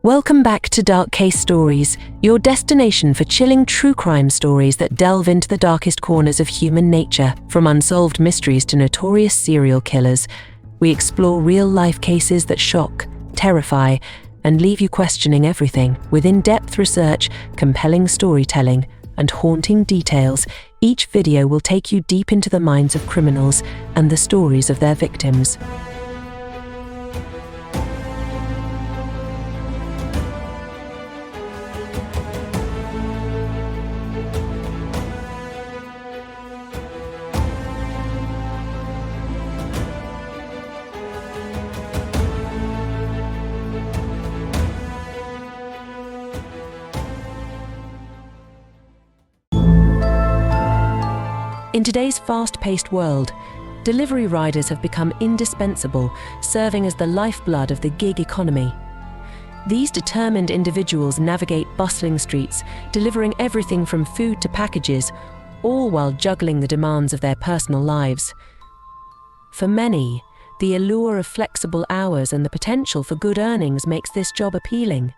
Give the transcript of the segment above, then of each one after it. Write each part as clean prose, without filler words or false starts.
Welcome back to Dark Case Stories, your destination for chilling true crime stories that delve into the darkest corners of human nature. From unsolved mysteries to notorious serial killers, we explore real-life cases that shock, terrify, and leave you questioning everything. With in-depth research, compelling storytelling, and haunting details, each video will take you deep into the minds of criminals and the stories of their victims. In today's fast-paced world, delivery riders have become indispensable, serving as the lifeblood of the gig economy. These determined individuals navigate bustling streets, delivering everything from food to packages, all while juggling the demands of their personal lives. For many, the allure of flexible hours and the potential for good earnings makes this job appealing.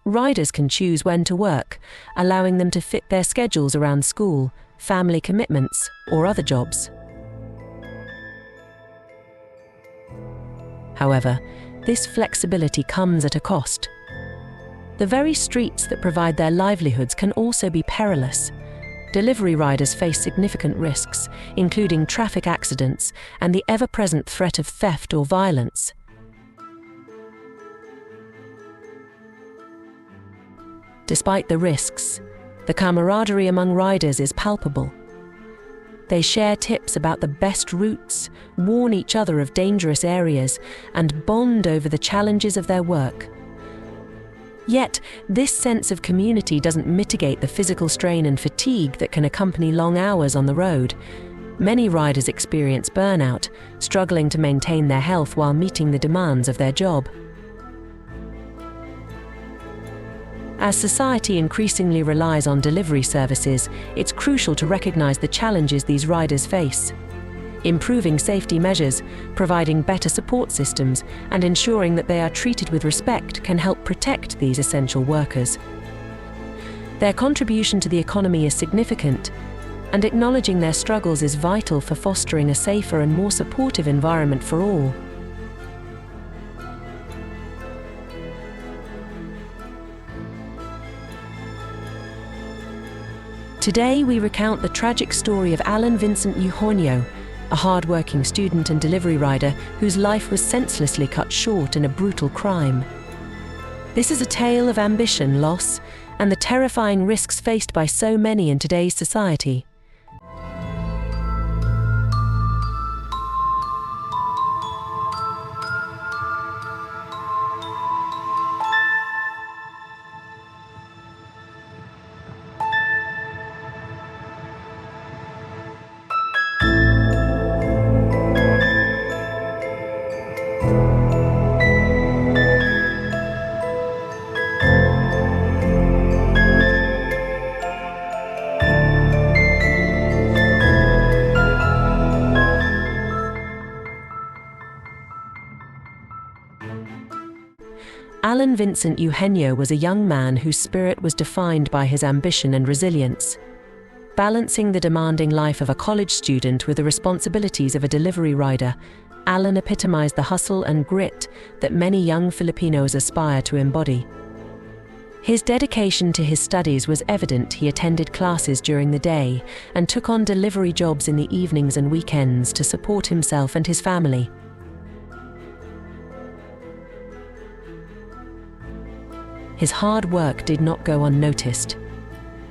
Riders can choose when to work, allowing them to fit their schedules around school, family commitments, or other jobs. However, this flexibility comes at a cost. The very streets that provide their livelihoods can also be perilous. Delivery riders face significant risks, including traffic accidents and the ever-present threat of theft or violence. Despite the risks, the camaraderie among riders is palpable. They share tips about the best routes, warn each other of dangerous areas, and bond over the challenges of their work. Yet, this sense of community doesn't mitigate the physical strain and fatigue that can accompany long hours on the road. Many riders experience burnout, struggling to maintain their health while meeting the demands of their job. As society increasingly relies on delivery services, it's crucial to recognize the challenges these riders face. Improving safety measures, providing better support systems, and ensuring that they are treated with respect can help protect these essential workers. Their contribution to the economy is significant, and acknowledging their struggles is vital for fostering a safer and more supportive environment for all. Today, we recount the tragic story of Allan Vincent Eugenio, a hard-working student and delivery rider whose life was senselessly cut short in a brutal crime. This is a tale of ambition, loss, and the terrifying risks faced by so many in today's society. Allan Vincent Eugenio was a young man whose spirit was defined by his ambition and resilience. Balancing the demanding life of a college student with the responsibilities of a delivery rider, Allan epitomized the hustle and grit that many young Filipinos aspire to embody. His dedication to his studies was evident. He attended classes during the day and took on delivery jobs in the evenings and weekends to support himself and his family. His hard work did not go unnoticed.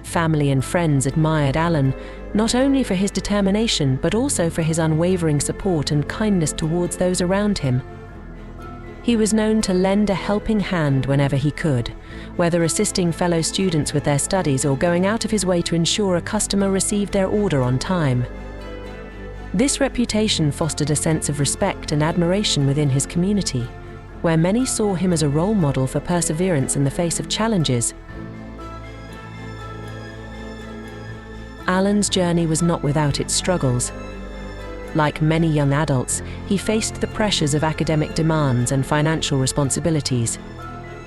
Family and friends admired Allan, not only for his determination, but also for his unwavering support and kindness towards those around him. He was known to lend a helping hand whenever he could, whether assisting fellow students with their studies or going out of his way to ensure a customer received their order on time. This reputation fostered a sense of respect and admiration within his community, where many saw him as a role model for perseverance in the face of challenges. Allan's journey was not without its struggles. Like many young adults, he faced the pressures of academic demands and financial responsibilities.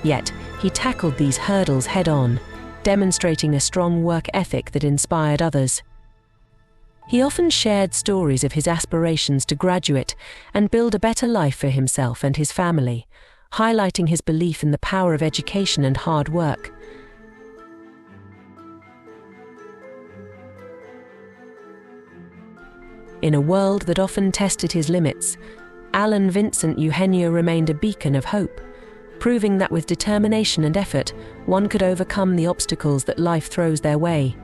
Yet, he tackled these hurdles head-on, demonstrating a strong work ethic that inspired others. He often shared stories of his aspirations to graduate and build a better life for himself and his family, highlighting his belief in the power of education and hard work. In a world that often tested his limits, Allan Vincent Eugenio remained a beacon of hope, proving that with determination and effort, one could overcome the obstacles that life throws their way.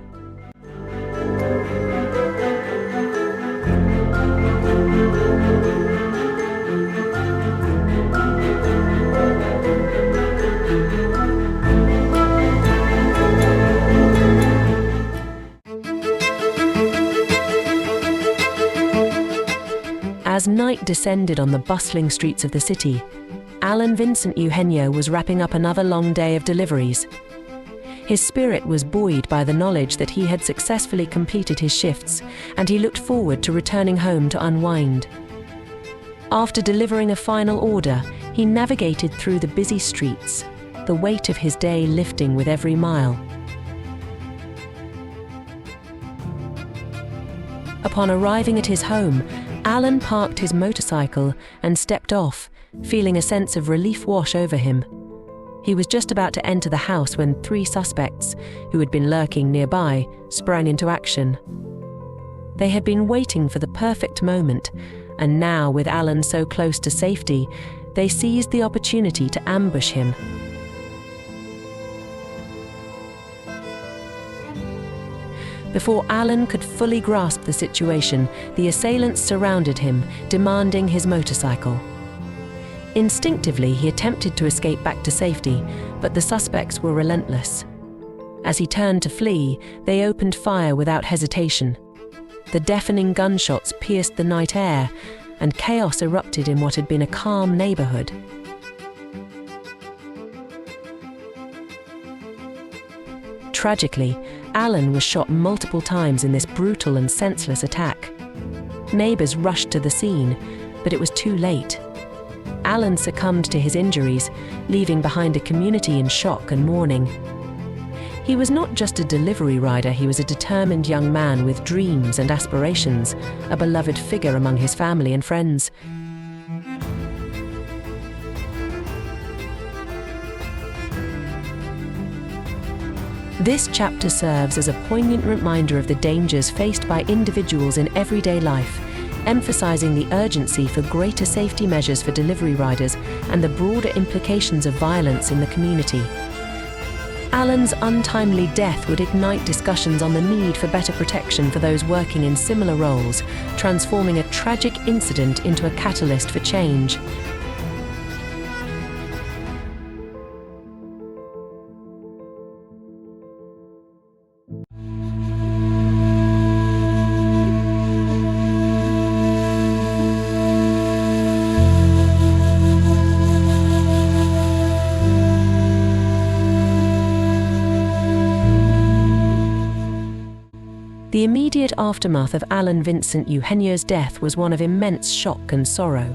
As night descended on the bustling streets of the city, Allan Vincent Eugenio was wrapping up another long day of deliveries. His spirit was buoyed by the knowledge that he had successfully completed his shifts, and he looked forward to returning home to unwind. After delivering a final order, he navigated through the busy streets, the weight of his day lifting with every mile. Upon arriving at his home, Allan parked his motorcycle and stepped off, feeling a sense of relief wash over him. He was just about to enter the house when 3 suspects, who had been lurking nearby, sprang into action. They had been waiting for the perfect moment, and now, with Allan so close to safety, they seized the opportunity to ambush him. Before Allan could fully grasp the situation, the assailants surrounded him, demanding his motorcycle. Instinctively, he attempted to escape back to safety, but the suspects were relentless. As he turned to flee, they opened fire without hesitation. The deafening gunshots pierced the night air, and chaos erupted in what had been a calm neighborhood. Tragically, Allan was shot multiple times in this brutal and senseless attack. Neighbors rushed to the scene, but it was too late. Allan succumbed to his injuries, leaving behind a community in shock and mourning. He was not just a delivery rider, he was a determined young man with dreams and aspirations, a beloved figure among his family and friends. This chapter serves as a poignant reminder of the dangers faced by individuals in everyday life, emphasizing the urgency for greater safety measures for delivery riders and the broader implications of violence in the community. Allan's untimely death would ignite discussions on the need for better protection for those working in similar roles, transforming a tragic incident into a catalyst for change. The immediate aftermath of Allan Vincent Eugenio's death was one of immense shock and sorrow.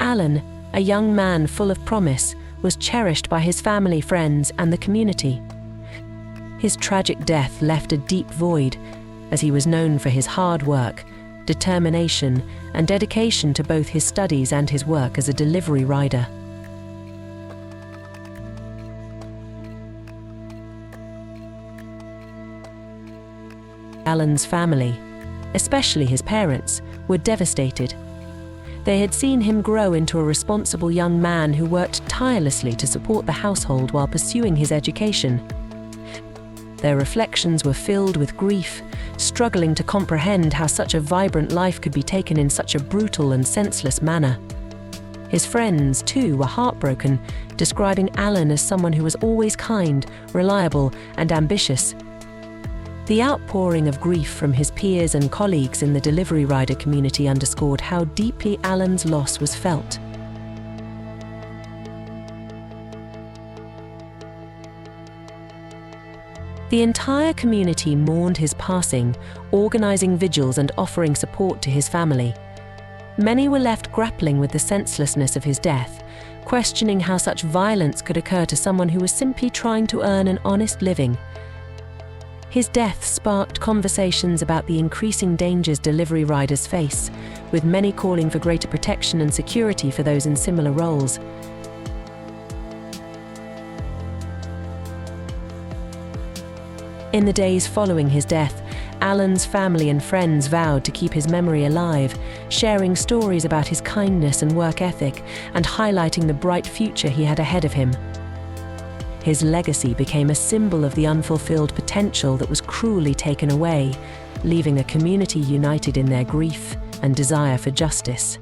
Allan, a young man full of promise, was cherished by his family, friends, and the community. His tragic death left a deep void, as he was known for his hard work, determination, and dedication to both his studies and his work as a delivery rider. Allan's family, especially his parents, were devastated. They had seen him grow into a responsible young man who worked tirelessly to support the household while pursuing his education. Their reflections were filled with grief, struggling to comprehend how such a vibrant life could be taken in such a brutal and senseless manner. His friends, too, were heartbroken, describing Allan as someone who was always kind, reliable, and ambitious. The outpouring of grief from his peers and colleagues in the delivery rider community underscored how deeply Allan's loss was felt. The entire community mourned his passing, organizing vigils and offering support to his family. Many were left grappling with the senselessness of his death, questioning how such violence could occur to someone who was simply trying to earn an honest living. His death sparked conversations about the increasing dangers delivery riders face, with many calling for greater protection and security for those in similar roles. In the days following his death, Allan's family and friends vowed to keep his memory alive, sharing stories about his kindness and work ethic, and highlighting the bright future he had ahead of him. His legacy became a symbol of the unfulfilled potential that was cruelly taken away, leaving a community united in their grief and desire for justice.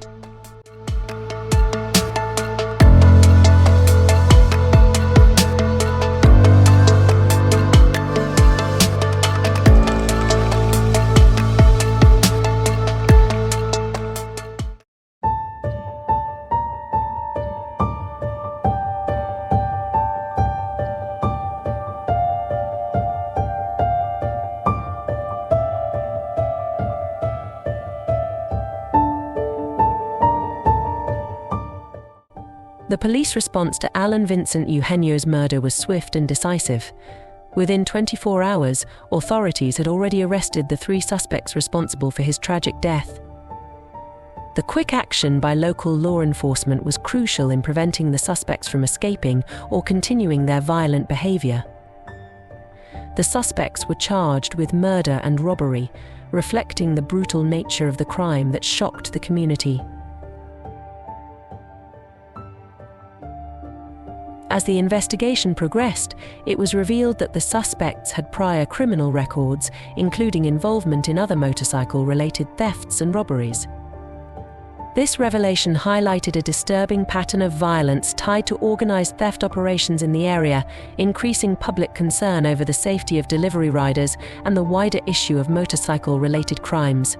The police response to Allan Vincent Eugenio's murder was swift and decisive. Within 24 hours, authorities had already arrested the 3 suspects responsible for his tragic death. The quick action by local law enforcement was crucial in preventing the suspects from escaping or continuing their violent behavior. The suspects were charged with murder and robbery, reflecting the brutal nature of the crime that shocked the community. As the investigation progressed, it was revealed that the suspects had prior criminal records, including involvement in other motorcycle-related thefts and robberies. This revelation highlighted a disturbing pattern of violence tied to organized theft operations in the area, increasing public concern over the safety of delivery riders and the wider issue of motorcycle-related crimes.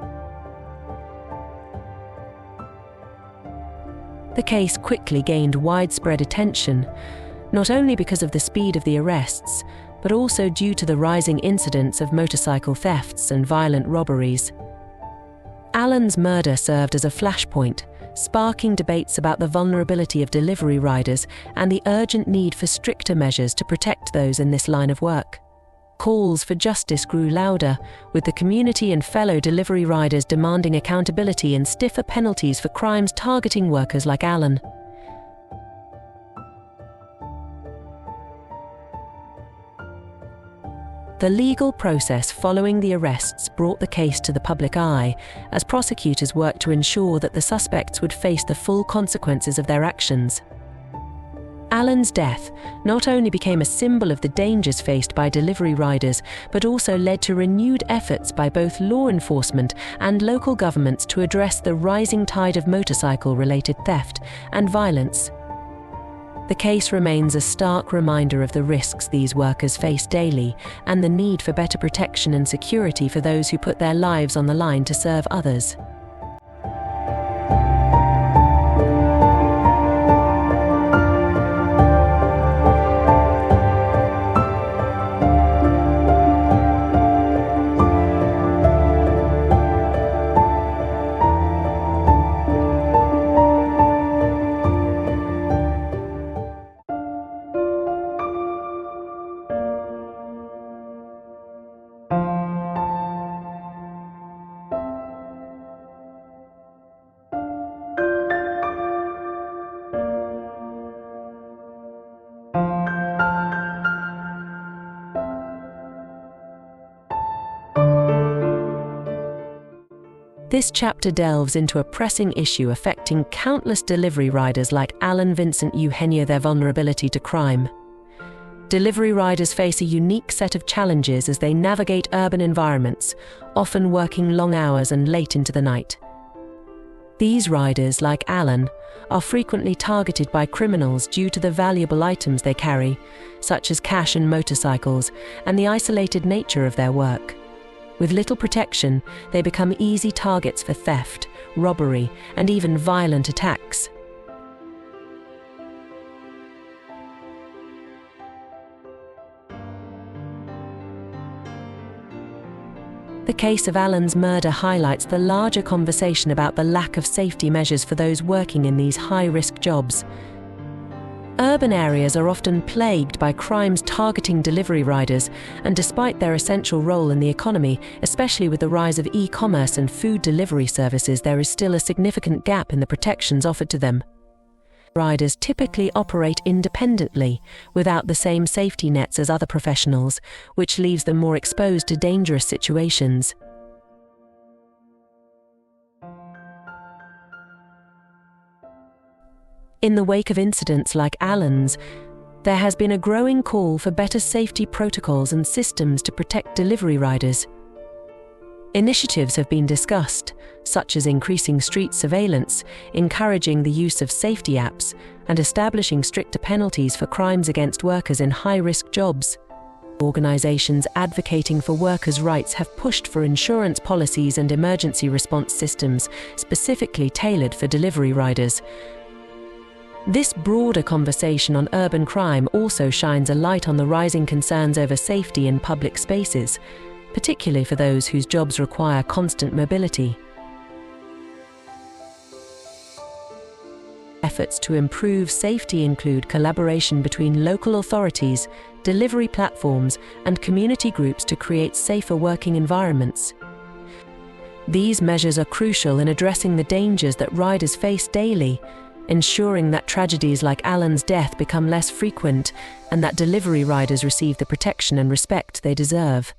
The case quickly gained widespread attention, not only because of the speed of the arrests, but also due to the rising incidence of motorcycle thefts and violent robberies. Allan's murder served as a flashpoint, sparking debates about the vulnerability of delivery riders and the urgent need for stricter measures to protect those in this line of work. Calls for justice grew louder, with the community and fellow delivery riders demanding accountability and stiffer penalties for crimes targeting workers like Allan. The legal process following the arrests brought the case to the public eye, as prosecutors worked to ensure that the suspects would face the full consequences of their actions. Allan's death not only became a symbol of the dangers faced by delivery riders, but also led to renewed efforts by both law enforcement and local governments to address the rising tide of motorcycle-related theft and violence. The case remains a stark reminder of the risks these workers face daily and the need for better protection and security for those who put their lives on the line to serve others. This chapter delves into a pressing issue affecting countless delivery riders like Allan Vincent Eugenio: their vulnerability to crime. Delivery riders face a unique set of challenges as they navigate urban environments, often working long hours and late into the night. These riders, like Allan, are frequently targeted by criminals due to the valuable items they carry, such as cash and motorcycles, and the isolated nature of their work. With little protection, they become easy targets for theft, robbery, and even violent attacks. The case of Allan's murder highlights the larger conversation about the lack of safety measures for those working in these high-risk jobs. Urban areas are often plagued by crimes targeting delivery riders, and despite their essential role in the economy, especially with the rise of e-commerce and food delivery services, there is still a significant gap in the protections offered to them. Riders typically operate independently, without the same safety nets as other professionals, which leaves them more exposed to dangerous situations. In the wake of incidents like Allan's, there has been a growing call for better safety protocols and systems to protect delivery riders. Initiatives have been discussed, such as increasing street surveillance, encouraging the use of safety apps, and establishing stricter penalties for crimes against workers in high-risk jobs. Organizations advocating for workers' rights have pushed for insurance policies and emergency response systems specifically tailored for delivery riders. This broader conversation on urban crime also shines a light on the rising concerns over safety in public spaces, particularly for those whose jobs require constant mobility. Efforts to improve safety include collaboration between local authorities, delivery platforms, and community groups to create safer working environments. These measures are crucial in addressing the dangers that riders face daily, ensuring that tragedies like Allan's death become less frequent and that delivery riders receive the protection and respect they deserve.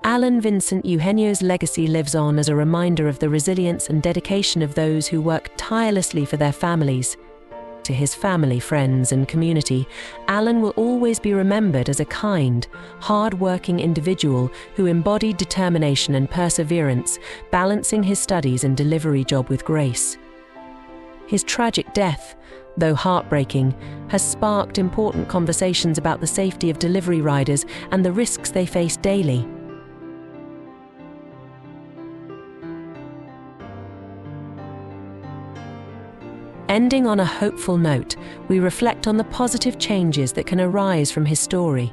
Allan Vincent Eugenio's legacy lives on as a reminder of the resilience and dedication of those who work tirelessly for their families. To his family, friends, and community, Allan will always be remembered as a kind, hard-working individual who embodied determination and perseverance, balancing his studies and delivery job with grace. His tragic death, though heartbreaking, has sparked important conversations about the safety of delivery riders and the risks they face daily. Ending on a hopeful note, we reflect on the positive changes that can arise from his story.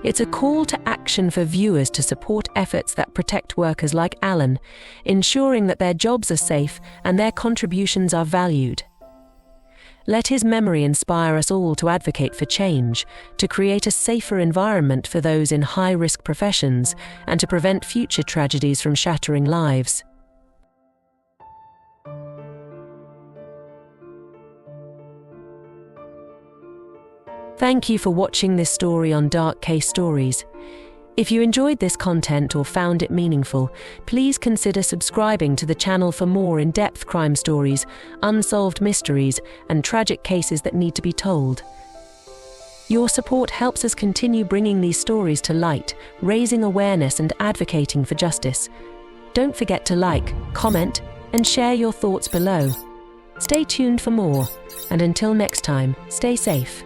It's a call to action for viewers to support efforts that protect workers like Allan, ensuring that their jobs are safe and their contributions are valued. Let his memory inspire us all to advocate for change, to create a safer environment for those in high-risk professions, and to prevent future tragedies from shattering lives. Thank you for watching this story on Dark Case Stories. If you enjoyed this content or found it meaningful, please consider subscribing to the channel for more in-depth crime stories, unsolved mysteries, and tragic cases that need to be told. Your support helps us continue bringing these stories to light, raising awareness and advocating for justice. Don't forget to like, comment, and share your thoughts below. Stay tuned for more, and until next time, stay safe.